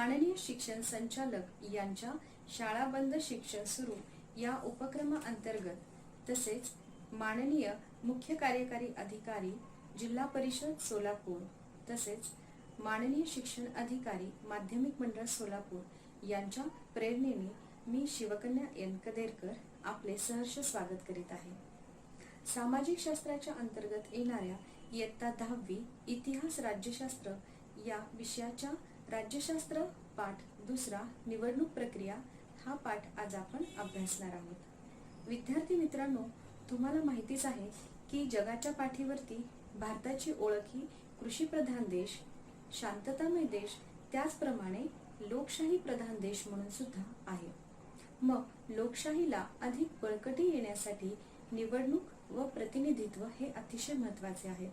माननीय शिक्षण संचालक यांच्या शाळा बंद शिक्षण सुरू या उपक्रमाअंतर्गत तसेच माननीय मुख्य कार्यकारी अधिकारी जिल्हा परिषद सोलापूर तसेच माननीय शिक्षण अधिकारी माध्यमिक मंडळ सोलापूर यांच्या प्रेरणेने मी शिवकन्या एन कदेरकर आपले सहर्ष स्वागत करीत आहे। सामाजिक शास्त्राच्या अंतर्गत येणाऱ्या इयत्ता 10वी इतिहास राज्यशास्त्र या विषयाच्या राज्यशास्त्र पाठ दुसरा निवडणूक प्रक्रिया हा पाठ आज आपण अभ्यासणार आहोत। विद्यार्थी मित्रांनो, तुम्हाला माहितीच आहे की जगाच्या पाठीवरती भारताची ओळख ही कृषी प्रधान देश, शांततामय देश, त्याचप्रमाणे लोकशाही प्रधान देश म्हणून सुद्धा आहे। मग लोकशाहीला अधिक बळकटी येण्यासाठी निवडणूक व प्रतिनिधित्व हे अतिशय महत्त्वाचे आहे।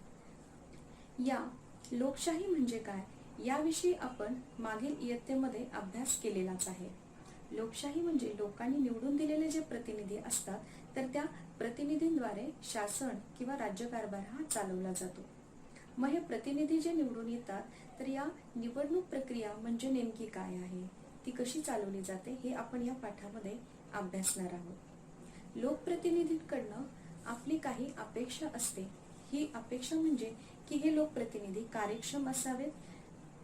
या लोकशाही म्हणजे काय याविषयी आपण मागील इयत्तेमध्ये अभ्यास केलेलाच आहे। लोकशाही म्हणजे लोकांनी निवडून दिलेले जे प्रतिनिधी असतात तर त्या प्रतिनिधींद्वारे शासन किंवा राज्यकारभार हा चालवला जातो। मग हे प्रतिनिधी जे निवडून येतात तर या निवडणूक प्रक्रिया म्हणजे नेमकी काय आहे, ती कशी चालवली जाते हे आपण या पाठामध्ये अभ्यासणार आहोत। लोकप्रतिनिधींकडनं आपली काही अपेक्षा असते। ही अपेक्षा म्हणजे की हे लोकप्रतिनिधी कार्यक्षम असावेत,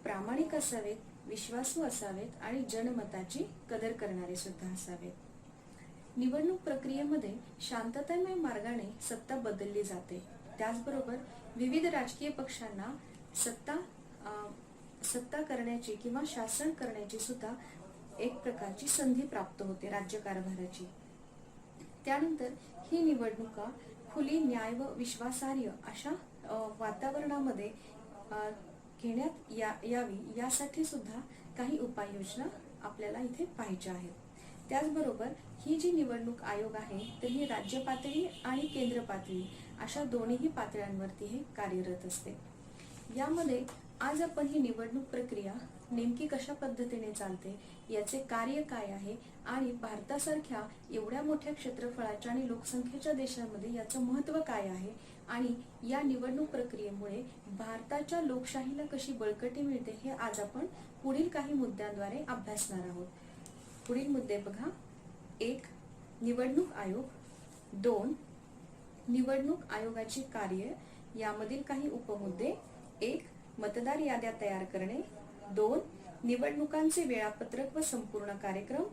प्रामाणिक असावेत, विश्वासू असावेत आणि जनमताची कदर करणारे सुद्धा असावेत। निवडणूक प्रक्रियेमध्ये शांततामय मार्गाने सत्ता बदलली जाते। त्याचबरोबर विविध राजकीय पक्षांना सत्ता करण्याची किंवा शासन करण्याची सुद्धा एक प्रकारची संधी प्राप्त होते राज्यकारभाराची। त्यानंतर ही निवडणुका खुली, न्याय व विश्वासार्ह अशा वातावरणामध्ये घेण्यात यावी यासाठी सुद्धा काही उपाययोजना आपल्याला इथे पाहिजे आहेत। त्याचबरोबर ही जी निवडणूक आयोग आहे तर ही राज्य पातळी आणि केंद्र पातळी अशा दोन्ही पातळ्यांवरती हे कार्यरत असते। यामध्ये आज आपण ही निवडणूक प्रक्रिया नेमकी कशा पद्धतीने चालते, याचे कार्य काय आहे आणि भारतासारख्या एवढ्या मोठ्या क्षेत्रफळाच्या आणि लोकसंख्येच्या देशामध्ये याचं महत्त्व काय आहे आणि या निवडणूक प्रक्रियेमुळे भारताच्या लोकशाहीला कशी बळकटी मिळते हे आज आपण पुढील काही मुद्द्यांद्वारे अभ्यासणार आहोत। पुढील मुद्दे बघा। 1. निवडणूक आयोग। 2. निवडणूक आयोगाची कार्य, यामधील काही उपमुद्दे। 1. मतदार याद्या तयार करणे। 2. निवडणुकांचे वेळापत्रक व संपूर्ण कार्यक्रम।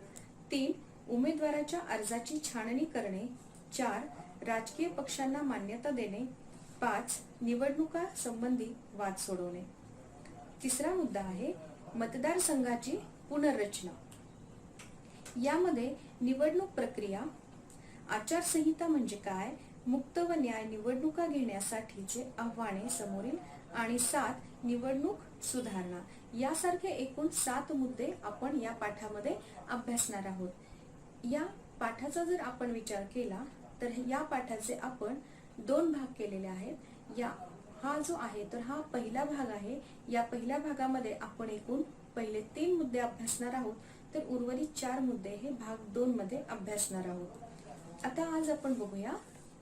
3. उमेदवाराच्या अर्जाची छाननी करणे। 4. राजकीय पक्षांना मान्यता देणे। 5. निवडणुका संबंधी वाद सोडवणे। तिसरा मुद्दा आहे मतदारसंघाची पुनर्रचना। यामध्ये निवडणूक प्रक्रिया, आचारसंहिता म्हणजे काय, मुक्त व न्याय निवडणुका घेण्यासाठीचे आव्हाने समोरील आणि 7 निवडणूक सुधारणा यासारखे एकूण 7 मुद्दे आपण या पाठामध्ये अभ्यासणार आहोत। या पाठाचा जर आपण विचार केला तर या पाठाचे आपण 2 भाग केलेले आहेत। हा जो आहे तर हा पहिला भाग आहे। या पहिल्या भागामध्ये आपण एकूण पहिले 3 मुद्दे अभ्यासणार आहोत तर उर्वरित 4 मुद्दे हे भाग 2 मध्ये अभ्यासणार आहोत। आता आज आपण बघूया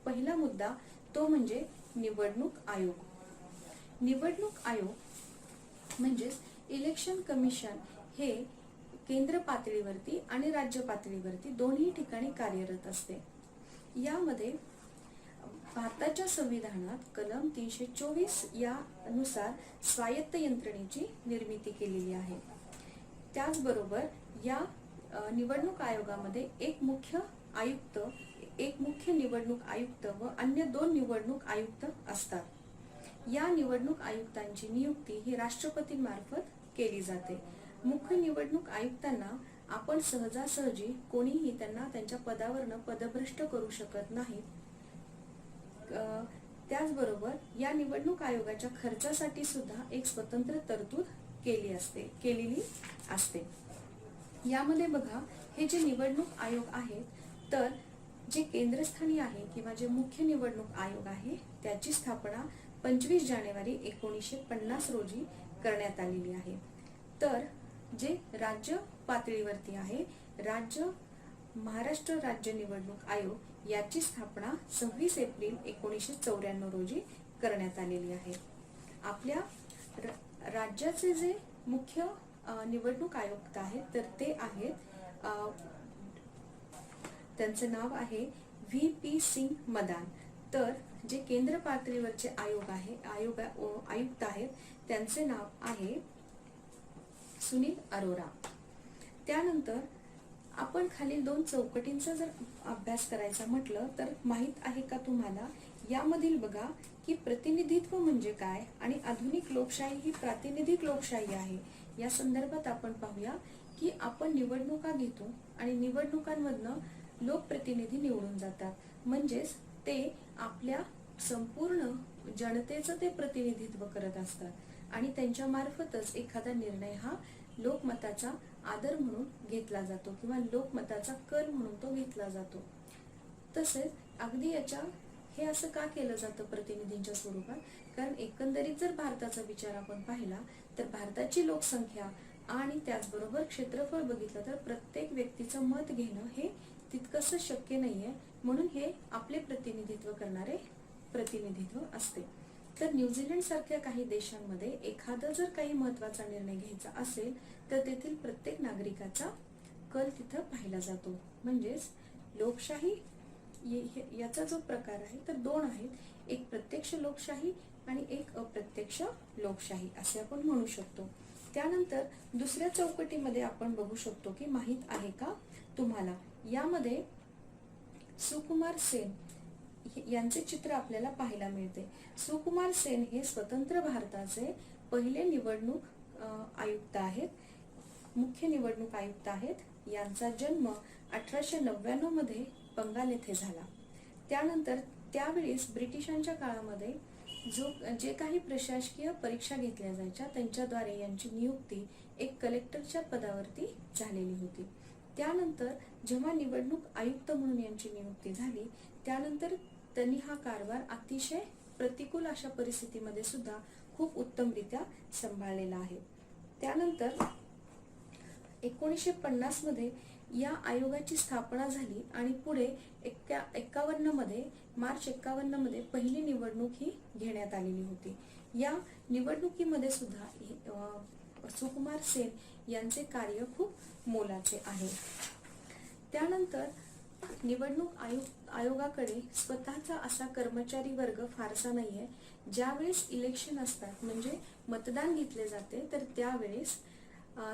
पहिला मुद्दा, तो म्हणजे निवडणूक आयोग। निवडणूक आयोग म्हणजेच इलेक्शन कमिशन हे केंद्र पातळीवरती आणि राज्य पातळीवरती दोन्ही ठिकाणी कार्यरत असते। यामध्ये भारताच्या संविधानात कलम 324 यानुसार स्वायत्त यंत्रणेची निर्मिती केलेली आहे। त्याचबरोबर या निवडणूक आयोगामध्ये एक मुख्य आयुक्त, एक मुख्य निवडणूक आयुक्त व अन्य 2 निवडणूक आयुक्त असतात। या निवडणूक आयुक्तांची नियुक्ती ही राष्ट्रपतींमार्फत केली जाते। मुख्य निवडणूक आयुक्तांना आपण सहजासहजी कोणीही त्यांना त्यांच्या पदावरनं पदभ्रष्ट करू शकत नाही। त्याचबरोबर या निवडणूक आयोगाच्या खर्चासाठी सुद्धा एक स्वतंत्र तरतूद केलेली असते। यामध्ये बघा, हे जे निवडणूक आयोग आहेत तर जे केंद्रस्थानी आहे किंवा जे मुख्य निवडणूक आयोग आहे त्याची स्थापना 25 जानेवारी 1950 रोजी करण्यात आलेली आहे। तर जे राज्य पातळीवरती आहे, महाराष्ट्र राज्य निवडणूक आयोग याची स्थापना 26 एप्रिल 1994 रोजी करण्यात आलेली आहे। आपल्या राज्याचे जे मुख्य निवडणूक आयुक्त आहेत तर ते आहेत त्यांचं नाव आहे VP सिंग मदान. तर जे केंद्र पातळीवरचे आयुक्त आहेत त्यांचे नाव आहे सुनील अरोरा. त्यानंतर आपण खालील 2 चौकटींचा जर अभ्यास करायचा म्हटलं तर माहित आहे का तुम्हाला, यामधील बघा की प्रतिनिधित्व म्हणजे काय आणि आधुनिक लोकशाही ही प्रातिनिधिक लोकशाही आहे. या संदर्भात आपण पाहूया की आपण निवडणुका घेतो आणि निवडणुकांमधनं लोकप्रतिनिधी निवडून जातात, म्हणजेच ते आपल्या संपूर्ण जनतेचं ते प्रतिनिधित्व करत असतात आणि त्यांच्या मार्फतच एखादा निर्णय हा लोकमताचा आदर म्हणून घेतला जातो किंवा लोकमताचा कल म्हणून तो घेतला जातो. तसेच अगदी हे असं का केलं जातं प्रतिनिधींच्या स्वरूपात, कारण एकंदरीत जर भारताचा विचार आपण पाहिला तर भारताची लोकसंख्या आणि त्याचबरोबर क्षेत्रफळ बघितलं तर प्रत्येक व्यक्तीचं मत घेणं हे तितकंसं शक्य नाहीये, म्हणून हे आपले प्रतिनिधित्व करणारे प्रतिनिधित्व असते. तर न्यूझीलंड सारख्या काही देशांमध्ये एखादा जर काही महत्वाचा निर्णय घ्यायचा असेल तर तेथील प्रत्येक नागरिकाचा कल तिथं पाहिला जातो. म्हणजेच लोकशाही याचा जो प्रकार आहे तर 2 आहेत, एक प्रत्यक्ष लोकशाही आणि एक अप्रत्यक्ष लोकशाही असे आपण म्हणू शकतो. त्यानंतर दुसऱ्या चौकटीमध्ये आपण बघू शकतो की माहित आहे का तुम्हाला, यामध्ये सुकुमार सेन यांचे चित्र आपल्याला पाहायला मिळते. सुकुमार सेन हे स्वतंत्र भारताचे पहिले निवडणूक आयुक्त आहेत, मुख्य निवडणूक आयुक्त आहेत. यांचा जन्म 1899 मध्ये बंगाल येथे झाला. त्यानंतर त्यावेळेस ब्रिटिशांच्या काळामध्ये जे काही प्रशासकीय परीक्षा घेतल्या जायच्या त्यांच्याद्वारे यांची नियुक्ती एक कलेक्टरच्या पदावरती झालेली होती. त्यानंतर जेव्हा निवडणूक आयुक्त म्हणून यांची नियुक्ती झाली त्यानंतर त्यांनी हा कारभार अतिशय प्रतिकूल अशा परिस्थितीमध्ये सुद्धा खूप उत्तमरित्या सांभाळलेला आहे. त्यानंतर 1950 मध्ये या आयोगाची स्थापना झाली आणि पुढे 51 मध्ये मार्च 51 मध्ये पहिली निवडणूक ही घेण्यात आलेली होती. या निवडणुकीमध्ये सुद्धा सुकुमार सेन यांचे कार्य खूप मोलाचे आहे. त्यानंतर निवडणूक आयोगाकडे स्वतःचा असा कर्मचारी वर्ग फारसा नाहीये. ज्यावेळेस इलेक्शन असतात म्हणजे मतदान घेतले जाते तर त्यावेळेस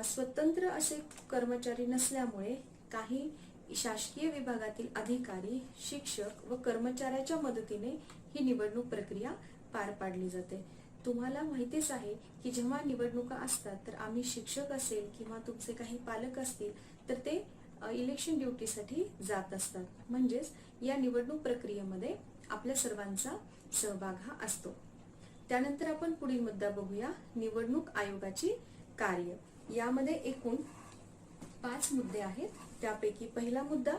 स्वतंत्र असे कर्मचारी नसल्यामुळे काही शासकीय विभागातील अधिकारी, शिक्षक व कर्मचाऱ्याच्या मदतीने ही निवडणूक प्रक्रिया पार पाडली जाते. तुम्हाला माहितीच आहे की जेव्हा निवडणुका असतात तर आम्ही शिक्षक असेल किंवा तुमचे काही पालक असतील तर ते इलेक्शन ड्युटीसाठी जात असतात. म्हणजेच या निवडणूक प्रक्रियेमध्ये आपल्या सर्वांचा सहभाग हा असतो. त्यानंतर आपण पुढील मुद्दा बघूया, निवडणूक आयोगाची कार्य. यामध्ये एकूण 5 मुद्दे आहेत. त्यापैकी पहिला मुद्दा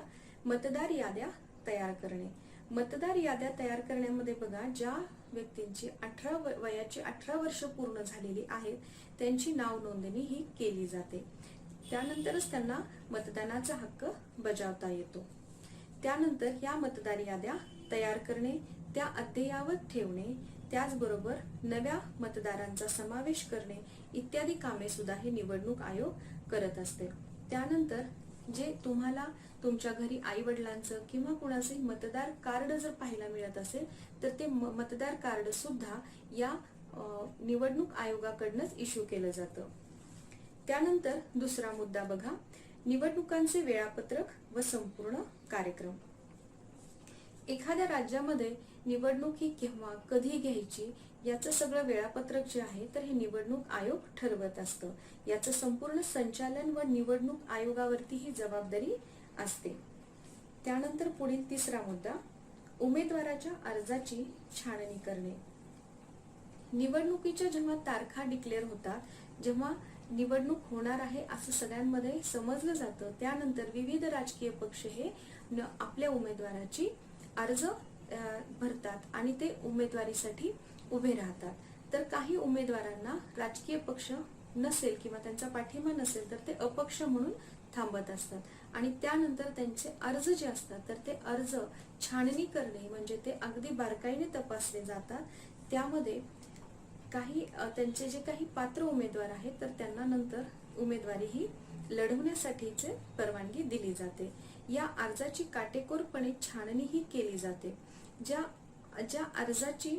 मतदार याद्या तयार करणे. मतदार याद्या तयार करण्यामध्ये बघा, ज्या व्यक्तींची वयाची 18 वर्ष पूर्ण झालेली आहेत त्यांची नाव नोंदणी ही केली जाते. त्यानंतरच त्यांना मतदानाचा हक्क बजावता येतो. त्यानंतर या मतदार याद्या तयार करणे, त्या अद्ययावत ठेवणे, त्याचबरोबर नव्या मतदारांचा समावेश करणे इत्यादी कामे सुद्धा हे निवडणूक आयोग करत असते. त्यानंतर जे तुम्हाला तुमच्या घरी आई वडिलांचं किंवा कुणाचे मतदार कार्ड जर पाहायला मिळत असेल तर ते मतदार कार्ड सुद्धा या निवडणूक आयोगाकडूनच इश्यू केलं जातं. त्यानंतर दुसरा मुद्दा बघा, निवडणुकांचे वेळापत्रक व संपूर्ण कार्यक्रम. एखाद्या राज्यामध्ये निवडणूक ही केव्हा कधी घ्यायची याचं सगळं वेळापत्रक जे आहे तर हे निवडणूक आयोग ठरवत असतं. याचं संपूर्ण संचालन व निवडणूक आयोगावरती ही जबाबदारी असते. त्यानंतर पुढील तिसरा मुद्दा, उमेदवाराच्या अर्जाची छाननी करणे. निवडणुकीच्या जेव्हा तारखा डिक्लेअर होतात, जेव्हा निवडणूक होणार आहे असं सगळ्यांमध्ये समजलं जातं, त्यानंतर विविध राजकीय पक्ष हे आपल्या उमेदवाराची अर्ज भरतात आणि ते उमेदवारीसाठी उभे राहतात. तर काही उमेदवारांना राजकीय पक्ष नसेल किंवा त्यांचा पाठिंबा नसेल तर ते अपक्ष म्हणून थांबत असतात आणि त्यानंतर त्यांचे अर्ज जे असतात तर ते अर्ज छाननी करणे म्हणजे ते अगदी बारकाईने तपासले जातात. त्यामध्ये काही त्यांचे जे काही पात्र उमेदवार आहेत तर त्यांना नंतर उमेदवारी ही लढवण्यासाठीचे परवानगी दिली जाते. या अर्जाची काटेकोरपणे छाननी ही केली जाते. ज्या अर्जाची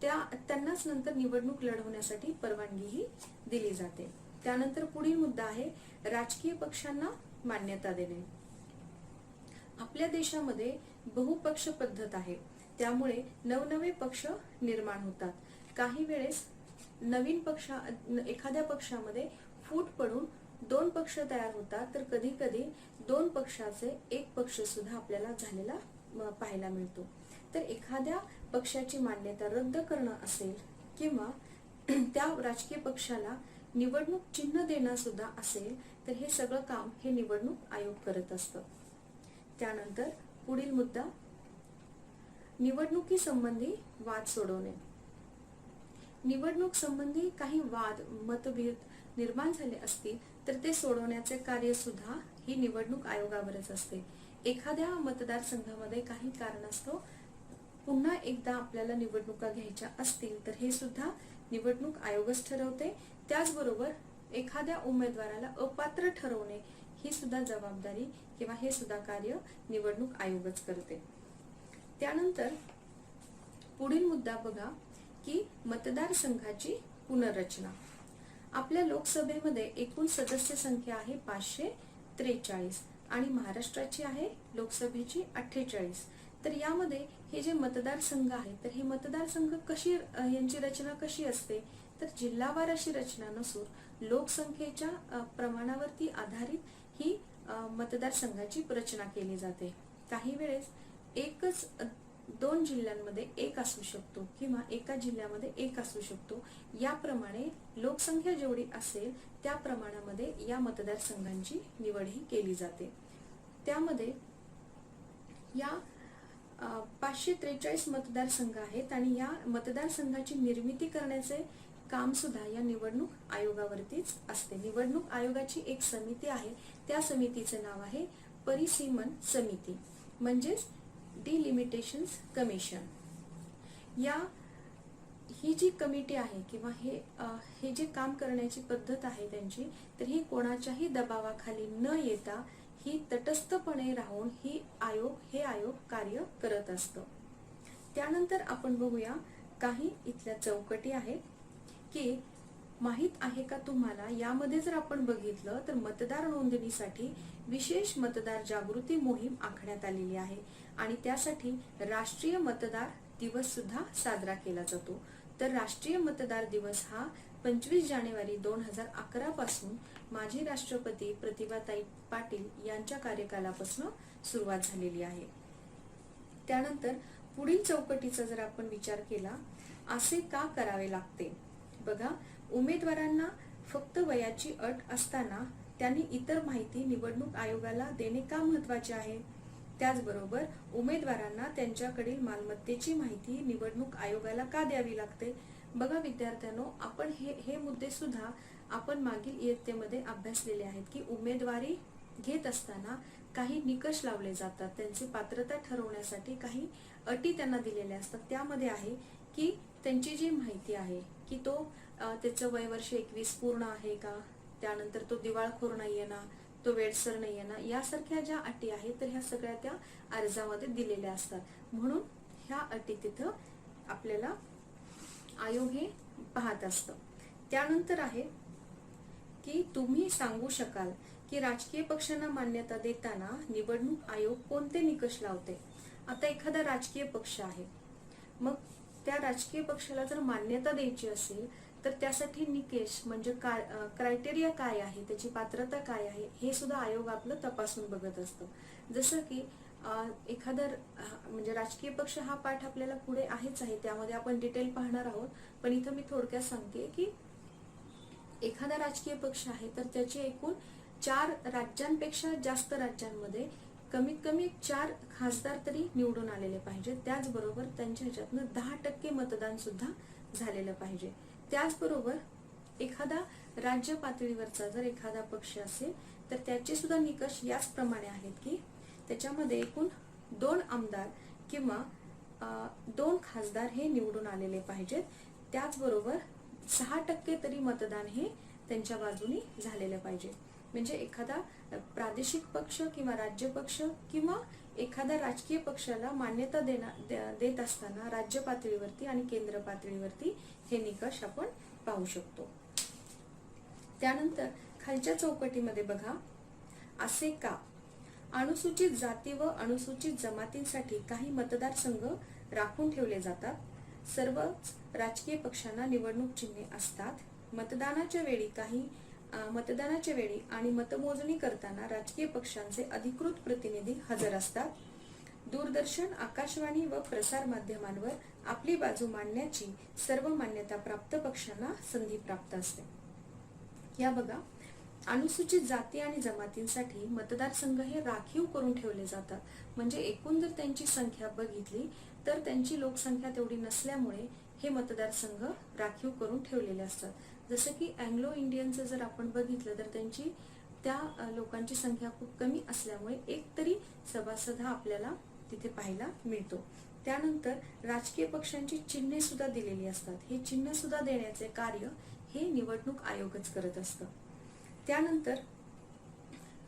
त्यांनाच नंतर निवडणूक लढवण्यासाठी परवानगी ही दिली जाते. त्यानंतर पुढील मुद्दा आहे राजकीय पक्षांना मान्यता देणे. आपल्या देशामध्ये बहुपक्ष पद्धत आहे, त्यामुळे नवनवे पक्ष निर्माण होतात. काही वेळेस एखाद्या पक्षामध्ये फूट पडून 2 पक्ष तयार होतात, तर कधी कधी 2 पक्षाचे एक पक्ष सुद्धा आपल्याला झालेला पाहायला मिळतो. तर एखाद्या पक्षाची मान्यता रद्द करणं असेल किंवा त्या राजकीय पक्षाला निवडणूक चिन्ह देणं सुद्धा असेल, तर हे सगळं काम हे निवडणूक आयोग करत असतं. त्यानंतर पुढील मुद्दा निवडणुकी संबंधी वाद सोडवणे. निवडणूक संबंधी काही वाद मतभेद निर्माण झाले असतील तर ते सोडवण्याचे कार्य सुद्धा ही निवडणूक आयोगावरच असते. एखाद्या मतदारसंघामध्ये काही कारणास्तव पुन्हा एकदा आपल्याला निवडणुका घ्यायच्या असतील तर हे सुद्धा निवडणूक आयोगच ठरवते. त्याचबरोबर एखाद्या उमेदवाराला अपात्र ठरवणे ही सुद्धा जबाबदारी किंवा हे सुद्धा कार्य निवडणूक आयोगच करते. त्यानंतर पुढील मुद्दा बघा की मतदारसंघाची पुनर्रचना. आपल्या लोकसभेमध्ये एकूण सदस्य संख्या आहे 543 आणि महाराष्ट्राची आहे लोकसभेची 48. तर यामध्ये हे जे मतदारसंघ आहे तर हे मतदारसंघ यांची रचना कशी असते, तर जिल्हावार अशी रचना नसून लोकसंख्येच्या प्रमाणावरती आधारित ही मतदारसंघाची रचना केली जाते. काही वेळेस एकच 2 जिल्ह्यांमध्ये एक असू शकतो किंवा एका जिल्ह्यामध्ये एक असू शकतो. याप्रमाणे लोकसंख्या जेवढी असेल त्या प्रमाणामध्ये या मतदारसंघांची निवड ही केली जाते. त्यामध्ये या 543 मतदारसंघ आहेत आणि या मतदारसंघाची निर्मिती करण्याचे काम सुद्धा या निवडणूक आयोगावरतीच असते. निवडणूक आयोगाची एक समिती आहे, त्या समितीचे नाव आहे परिसीमन समिती म्हणजेच डिलिमिटेशन कमिशन. ही जी कमिटी आहे किंवा हे जे काम करण्याची पद्धत आहे त्यांची, तर ही कोणाच्याही दबावाखाली न येता ही तटस्थपणे राहून हे आयोग कार्य करत असतं. त्यानंतर आपण बघूया काही इथल्या चौकटी आहेत की माहित आहे का तुम्हाला, यामध्ये जर आपण बघितलं तर मतदार नोंदणीसाठी विशेष मतदार जागृती मोहीम आखण्यात आलेली आहे आणि त्यासाठी राष्ट्रीय मतदार दिवस सुद्धा साजरा केला जातो. तर राष्ट्रीय मतदार दिवस हा 25 जानेवारी 2011 पासून माजी राष्ट्रपती प्रतिभाताई पाटील यांच्या कार्यकालापासून सुरुवात झालेली आहे. त्यानंतर पुढील चौकटीचा जर आपण विचार केला, असे का करावे लागते. बघा, उमेदवारांना फक्त वयाची अट असताना त्यांनी इतर माहिती निवडणूक आयोगाला देणे का महत्वाचे आहे. त्याचबरोबर उमेदवारांना त्यांच्याकडील मालमत्तेची माहिती निवडणूक आयोगाला का द्यावी लागते. बघा विद्यार्थ्यांनो, आपण हे मुद्दे सुद्धा आपण मागील इयत्तेमध्ये अभ्यासलेले आहेत की उमेदवारी घेत असताना काही निकष लावले जातात, त्यांची पात्रता ठरवण्यासाठी काही अटी त्यांना दिलेल्या असतात. त्यामध्ये आहे की त्यांची जी माहिती आहे की त्याचं वय वर्ष 21 पूर्ण आहे का, त्यानंतर तो दिवाळखोर नाहीये ना, तो वेडसर नाहीये ना, यासारख्या ज्या अटी आहेत तर ह्या सगळ्या त्या अर्जामध्ये दिलेल्या असतात. म्हणून ह्या अटी तिथं आपल्याला आयोग हे पाहत असतं. त्यानंतर आहे की तुम्ही सांगू शकाल की राजकीय पक्षांना मान्यता देताना निवडणूक आयोग कोणते निकष लावते. आता एखादा राजकीय पक्ष आहे, मग त्या राजकीय पक्षाला जर मान्यता द्यायची असेल तर त्यासाठी निकष म्हणजे क्रायटेरिया काय आहे, त्याची पात्रता काय आहे, हे सुद्धा आयोग आपलं तपासून बघत असतं. जसं की एखादा म्हणजे राजकीय पक्ष हा पाठ आपल्याला पुढे आहेच आहे, त्यामध्ये आपण डिटेल पाहणार आहोत. पण इथं मी थोडक्यात सांगते की एखादा राजकीय पक्ष आहे तर त्याचे एकूण 4 राज्यांपेक्षा जास्त राज्यांमध्ये कमीत कमी 4 खासदार तरी निवडून आलेले पाहिजे. त्याचबरोबर त्यांच्या ह्याच्यातनं 10% मतदान सुद्धा झालेलं पाहिजे. त्याचबरोबर एखादा राज्य पातळीवरचा जर एखादा पक्ष असेल तर त्याचे सुद्धा निकष याचप्रमाणे आहेत की त्याच्यामध्ये एकूण 2 आमदार किंवा 2 खासदार हे निवडून आलेले पाहिजेत. त्याचबरोबर 6% तरी मतदान हे त्यांच्या बाजूने झालेलं पाहिजे. म्हणजे एखादा प्रादेशिक पक्ष किंवा राज्य पक्ष किंवा एखाद्या राजकीय पक्षाला मान्यता देत असताना राज्य पातळीवरती आणि केंद्र पातळीवरती हे निकष आपण पाहू शकतो. त्यानंतर खालच्या चौकटीमध्ये बघा, असे का अनुसूचित जाती व अनुसूचित जमातींसाठी काही मतदारसंघ राखून ठेवले जातात. सर्वच राजकीय पक्षांना निवडणूक चिन्हे असतात. मतदानाच्या वेळी आणि मतमोजणी करताना राजकीय पक्षांचे अधिकृत प्रतिनिधी हजर असतात. दूरदर्शन, आकाशवाणी व प्रसार माध्यमांवर आपली बाजू मांडण्याची सर्व मान्यता प्राप्त पक्षांना संधी प्राप्त असते. या बघा, अनुसूचित जाती आणि जमातींसाठी मतदारसंघ हे राखीव करून ठेवले जातात. म्हणजे एकूण जर त्यांची संख्या बघितली तर त्यांची लोकसंख्या तेवढी नसल्यामुळे हे मतदारसंघ राखीव करून ठेवलेले असतात. जसं की अँग्लो इंडियनचं जर आपण बघितलं तर त्यांची त्या लोकांची संख्या खूप कमी असल्यामुळे एक तरी सभासद हा आपल्याला तिथे पाहायला मिळतो. त्यानंतर राजकीय पक्षांची चिन्हे सुद्धा दिलेली असतात. हे चिन्ह सुद्धा देण्याचे कार्य हे निवडणूक आयोगच करत असतं. त्यानंतर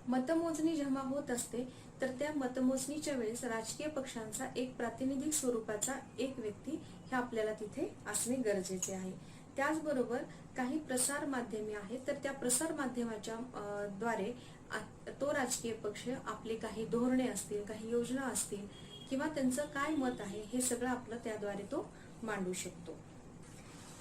मतमोजणी जेव्हा होत असते तर त्या मतमोजणीच्या वेळेस राजकीय पक्षांचा एक प्रातिनिधिक स्वरूपाचा एक व्यक्ती हे आपल्याला तिथे असणे गरजेचे आहे. त्याचबरोबर काही प्रसार माध्यमे आहेत तर त्या प्रसार माध्यमाच्या द्वारे तो राजकीय पक्ष आपले काही धोरणे असतील, काही योजना असतील किंवा त्यांचं काय मत आहे हे सगळं आपलं त्याद्वारे तो मांडू शकतो.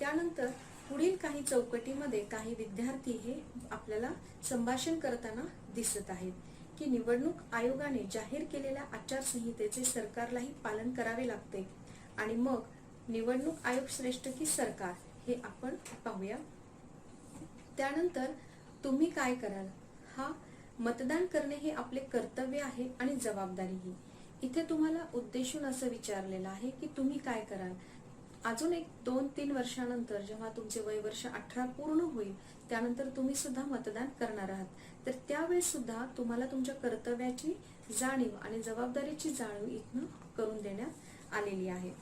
त्यानंतर पुढील काही चौकटीमध्ये काही विद्यार्थी हे आपल्याला संभाषण करताना दिसत आहेत की निवडणूक आयोगाने जाहीर केलेल्या आचारसंहितेचे सरकारलाही पालन करावे लागते आणि मग निवडणूक आयोग श्रेष्ठ की सरकार हे आपण पाहूया. त्यानंतर तुम्ही काय कराल? हा, मतदान करणे हे आपले कर्तव्य आहे आणि जबाबदारीही. इथे तुम्हाला उद्देशून असं विचारलेलं आहे की तुम्ही काय कराल. अजून 1-2-3 वर्षानंतर जेव्हा तुमचे वय वर्ष 18 पूर्ण होईल त्यानंतर तुम्ही सुद्धा मतदान करणार आहात. तर त्यावेळेस सुद्धा तुम्हाला तुमच्या कर्तव्याची जाणीव आणि जबाबदारीची जाणीव इथनं करून देण्यात आलेली आहे.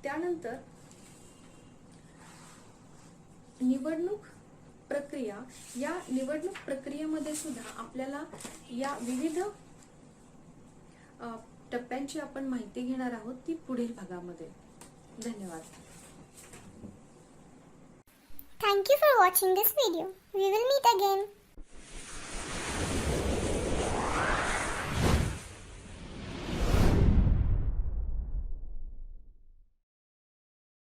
त्यानंतर निवडणूक प्रक्रिया, या निवडणूक प्रक्रियेमध्ये सुद्धा आपल्याला या विविध टप्प्यांची आपण माहिती घेणार आहोत ती पुढील भागामध्ये. धन्यवाद. Thank you for watching this video. We will meet again.